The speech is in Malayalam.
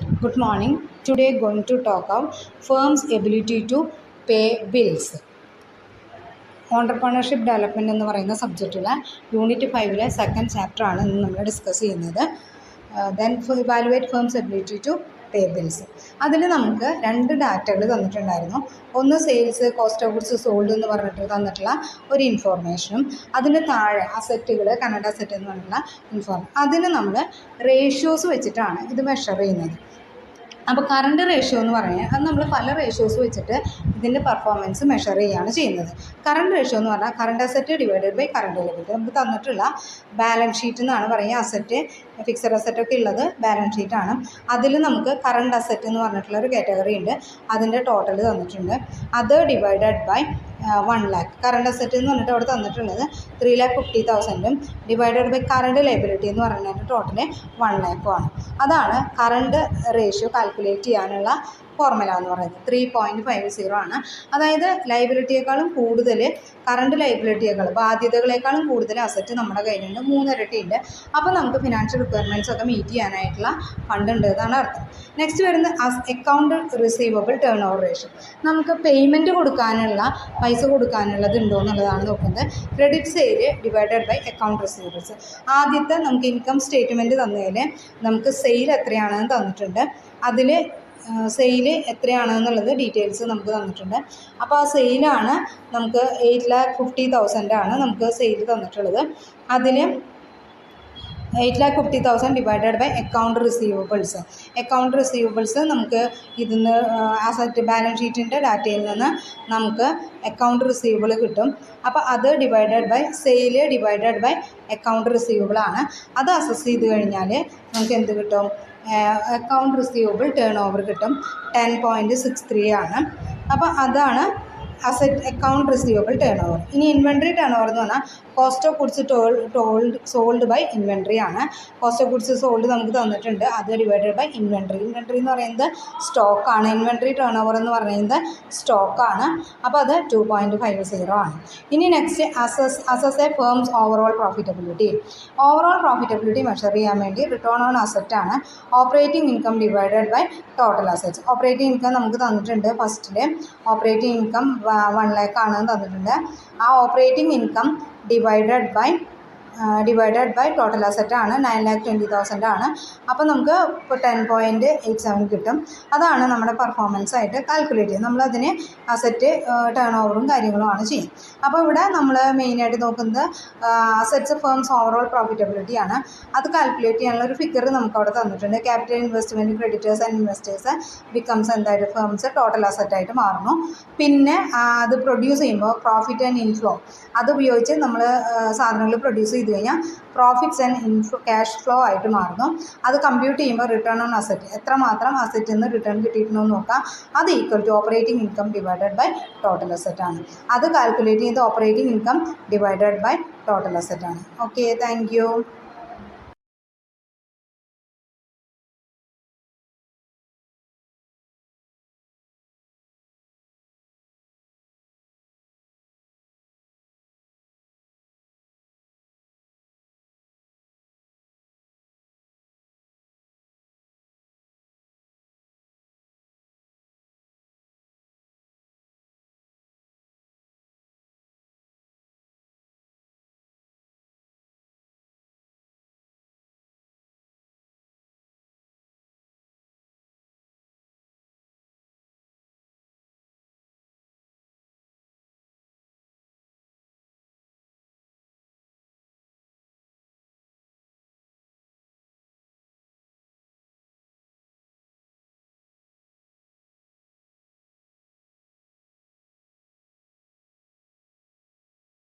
Good morning. Today going to talk about firm's ability to pay bills. Entrepreneurship development എന്ന് പറയുന്ന സബ്ജക്റ്റിലെ യൂണിറ്റ് 5 സെക്കൻഡ് ചാപ്റ്റർ ആണ് ഇന്ന് നമ്മൾ ഡിസ്കസ് ചെയ്യുന്നത്. Then evaluate firms ability to pay bills. അതിൽ നമുക്ക് 2 ഡാറ്റകൾ തന്നിട്ടുണ്ടായിരുന്നു. ഒന്ന് sales, cost of goods sold എന്ന് പറഞ്ഞിട്ട് തന്നിട്ടുള്ള ഒരു ഇൻഫോർമേഷനും അതിന് താഴെ അസറ്റുകൾ, കന്നഡ അസറ്റ് എന്ന് പറഞ്ഞിട്ടുള്ള അതിന് നമ്മൾ റേഷ്യോസ് വെച്ചിട്ടാണ് ഇത് മെഷർ ചെയ്യുന്നത്. അപ്പോൾ കറണ്ട് റേഷ്യോ എന്ന് പറഞ്ഞാൽ അത് നമ്മൾ പല റേഷ്യോസ് വെച്ചിട്ട് ഇതിൻ്റെ പെർഫോമൻസ് മെഷർ ചെയ്യുകയാണ് ചെയ്യുന്നത്. കറണ്ട് റേഷ്യോ എന്ന് പറഞ്ഞാൽ current asset divided by current liability. നമുക്ക് തന്നിട്ടുള്ള ബാലൻസ് ഷീറ്റ് എന്നാണ് പറയുക. അസറ്റ്, ഫിക്സഡ് അസറ്റൊക്കെ ഉള്ളത് ബാലൻസ് ഷീറ്റാണ്. അതിൽ നമുക്ക് കറണ്ട് അസറ്റ് എന്ന് പറഞ്ഞിട്ടുള്ള ഒരു കാറ്റഗറി ഉണ്ട്. അതിൻ്റെ ടോട്ടൽ തന്നിട്ടുണ്ട്. അത് divided by 1 lakh. Current asset എന്ന് പറഞ്ഞിട്ട് അവിടെ തന്നിട്ടുള്ളത് 3,50,000 ഡിവൈഡഡ് ബൈ കറണ്ട് ലയബിലിറ്റി എന്ന് പറഞ്ഞിട്ട് ടോട്ടൽ 1 lakh ആണ്. അതാണ് കറണ്ട് റേഷ്യോ കാൽക്കുലേറ്റ് ചെയ്യാനുള്ള ഫോർമുല എന്ന് പറയുന്നത്. 3.50 ആണ്. അതായത് ലയബിലിറ്റിയേക്കാളും കൂടുതൽ കറണ്ട് ലയബിലിറ്റിയേക്കാൾ ബാധ്യതകളേക്കാളും കൂടുതൽ അസറ്റ് നമ്മുടെ കയ്യിലുണ്ട്, 3 ഇരട്ടി ഉണ്ട്. അപ്പോൾ നമുക്ക് ഫിനാൻഷ്യൽ റിക്വയർമെൻറ്റ്സ് ഒക്കെ മീറ്റ് ചെയ്യാനായിട്ടുള്ള ഫണ്ട് ഉണ്ട് എന്നാണ് അർത്ഥം. നെക്സ്റ്റ് വരുന്നത് account receivable turnover ratio. നമുക്ക് പേയ്മെൻറ്റ് കൊടുക്കാനുള്ള പൈസ കൊടുക്കാനുള്ളത് ഉണ്ടോ എന്നുള്ളതാണ് നോക്കുന്നത്. Credit sale divided by account receivables. ആദ്യത്തെ നമുക്ക് ഇൻകം സ്റ്റേറ്റ്മെൻറ്റ് തന്നതിൽ നമുക്ക് സെയിൽ എത്രയാണെന്ന് തന്നിട്ടുണ്ട്. അതിൽ സെയിൽ എത്രയാണെന്നുള്ളത് ഡീറ്റെയിൽസ് നമുക്ക് തന്നിട്ടുണ്ട്. അപ്പോൾ ആ സെയിലാണ് നമുക്ക് 8,50,000 ആണ് നമുക്ക് സെയിൽ തന്നിട്ടുള്ളത്. അതിൽ 8,50,000 divided by account receivables. Account receivables നമുക്ക് ഇതിന്ന് അസറ്റ് ബാലൻസ് ഷീറ്റിൻ്റെ ഡാറ്റയിൽ നിന്ന് നമുക്ക് അക്കൗണ്ട് റിസീവബിൾ കിട്ടും. അപ്പോൾ അത് divided by sale divided by account receivable ആണ്. അത് അസസ് ചെയ്ത് കഴിഞ്ഞാൽ നമുക്ക് എന്ത് കിട്ടും? അക്കൗണ്ട് റിസീവബിൾ ടേൺ ഓവർ കിട്ടും. 10.63 ആണ്. അപ്പോൾ അതാണ് അക്കൗണ്ട് റിസീവബിൾ ടേൺ ഓവർ. ഇനി ഇൻവെൻട്രി ടേൺ ഓവർ എന്ന് പറഞ്ഞാൽ cost of goods sold by inventory ആണ്. കോസ്റ്റ് ഓഫ് ഗുഡ്സ് സോൾഡ് നമുക്ക് തന്നിട്ടുണ്ട്. അത് ഡിവൈഡഡ് ബൈ ഇൻവെൻട്രി. ഇൻവെൻട്രി എന്ന് പറയുന്നത് സ്റ്റോക്കാണ്. ഇൻവെൻട്രി ടേൺ ഓവർ എന്ന് പറയുന്നത് സ്റ്റോക്കാണ്. അപ്പോൾ അത് 2.50 ആണ്. ഇനി next assess a firms overall profitability. Overall profitability measure ചെയ്യാൻ വേണ്ടി റിട്ടേൺ ഓൺ അസറ്റ് ആണ്. Operating income divided by total assets. Operating income നമുക്ക് തന്നിട്ടുണ്ട്. ഫസ്റ്റിൽ ഓപ്പറേറ്റിംഗ് ഇൻകം 1 lakh ആണെന്ന് തന്നിട്ടുണ്ട്. ആ operating income divided by total asset ആണ് 9,20,000 ആണ്. അപ്പോൾ നമുക്ക് ഇപ്പോൾ 10.87 കിട്ടും. അതാണ് നമ്മുടെ പെർഫോമൻസ് ആയിട്ട് കാൽക്കുലേറ്റ് ചെയ്യുന്നത്. നമ്മളതിന് അസറ്റ് ടേൺ ഓവറും കാര്യങ്ങളുമാണ് ചെയ്യും. അപ്പോൾ ഇവിടെ നമ്മൾ മെയിനായിട്ട് നോക്കുന്നത് അസറ്റ്സ് ഫേംസ് ഓവറോൾ പ്രോഫിറ്റബിലിറ്റി ആണ്. അത് കാൽക്കുലേറ്റ് ചെയ്യാനുള്ള ഒരു ഫിഗർ നമുക്ക് അവിടെ തന്നിട്ടുണ്ട്. Capital investment, creditors and investors becomes എന്തായിട്ട് ഫേംസ് ടോട്ടൽ അസറ്റായിട്ട് മാറുന്നു. പിന്നെ അത് പ്രൊഡ്യൂസ് ചെയ്യുമ്പോൾ പ്രോഫിറ്റ് ആൻഡ് ഇൻഫ്ലോ അത് ഉപയോഗിച്ച് നമ്മൾ സാധനങ്ങൾ പ്രൊഡ്യൂസ് ചെയ്ത് കഴിഞ്ഞാൽ പ്രോഫിറ്റ്സ് ആൻഡ് ക്യാഷ് ഫ്ലോ ആയിട്ട് മാറുന്നു. അത് കമ്പ്യൂട്ട് ചെയ്യുമ്പോൾ റിട്ടേൺ ഓൺ അസറ്റ് എത്രമാത്രം അസറ്റിൽ നിന്ന് റിട്ടേൺ കിട്ടിയിട്ടുണ്ടോ എന്ന് നോക്കാം. അത് equal to operating income divided by total asset ആണ്. അത് കാൽക്കുലേറ്റ് ചെയ്ത് operating income divided by total asset ആണ്. Okay, thank U.